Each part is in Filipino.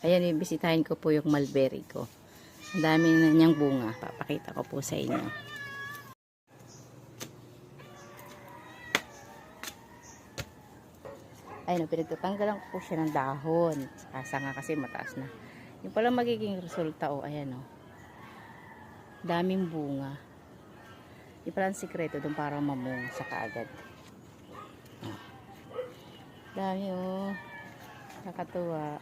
Ayan, ibisitahin ko po yung mulberry ko. Ang dami na niyang bunga. Papakita ko po sa inyo. Ayun, pinagtatanggalan ko po siya ng dahon. Sanga kasi mataas na. Yung pala magiging resulta, ayan daming bunga. Yung pala ang sikreto doon para mamunga sa kaagad. Dami nakakatuwa.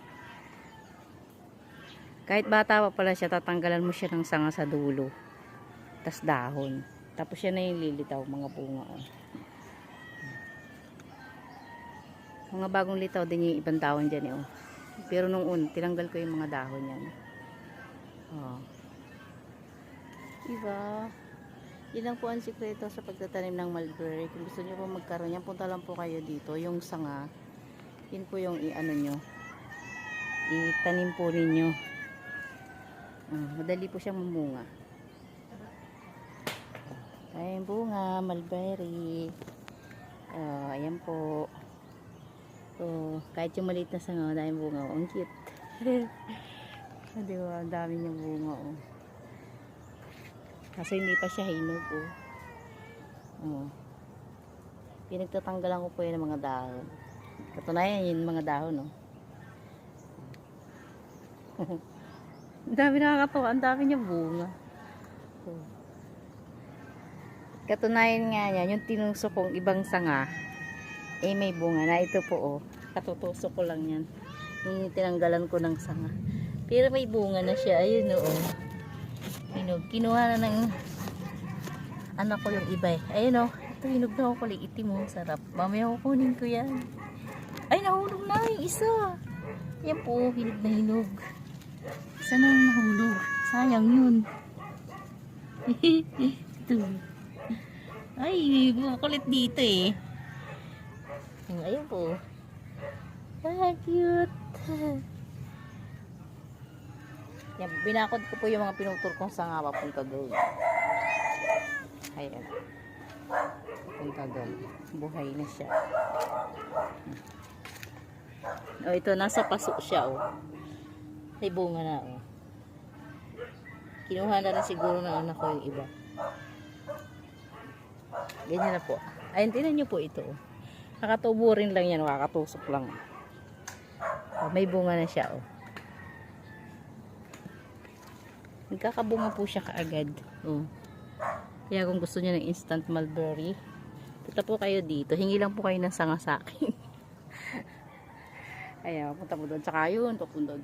Kahit bata pa pala siya, tatanggalan mo siya ng sanga sa dulo. Tas dahon. Tapos siya na yung lilitaw, mga bunga. Mga bagong litaw din yung ibang dahon dyan. Pero nung tinanggal ko yung mga dahon yan. Diba? Yun lang po ang sikreto sa pagtatanim ng mulberry. Kung gusto nyo po magkaroon yan, punta lang po kayo dito. Yung sanga, yun po yung itanim po ninyo. Madali po siyang mamunga. Ayan bunga, mulberry. Ayan po. Kahit yung maliit na sanga, dahil bunga. Ang cute. Diba? Ang dami niyang bunga. Kasi hindi pa siya hinog. Pinagtatanggalan ko po yun ng mga dahon. Katunayan yun mga dahon. Ang dami nakakatawa. Ang dami niyang bunga. Katunayan nga yan, yung tinusok kong ibang sanga, may bunga na. Ito po, katutusok ko lang yan. Yung tinanggalan ko ng sanga. Pero may bunga na siya. Ayun, hinog. Kinuha na ng anak ko yung iba. Ayun, ito hinog na ako. Itim mo, sarap. Mamaya kukunin ko yan. Ay, nahulog na yung isa. Yan po, hinog na hinog. Isa na yung nahulog. Sayang yun. Ito. Ay, kulit dito Ayun po. Cute. Yan, binakod ko po yung mga pinutol kong sanga papunta doon. Ayan. Papunta doon. Buhay na siya. Ito, nasa paso siya, May bunga na, Kinuha na rin siguro ng anak ko yung iba. Ganyan na po. Ayun, tinan nyo po ito, Nakatubo rin lang yan, kakatusok lang. May bunga na siya, Nagkakabunga po siya kaagad. Kaya kung gusto niyo ng instant mulberry, punta po kayo dito. Hingi lang po kayo ng sanga sa akin. Ayan, punta po doon. Tsaka yun, papunta doon.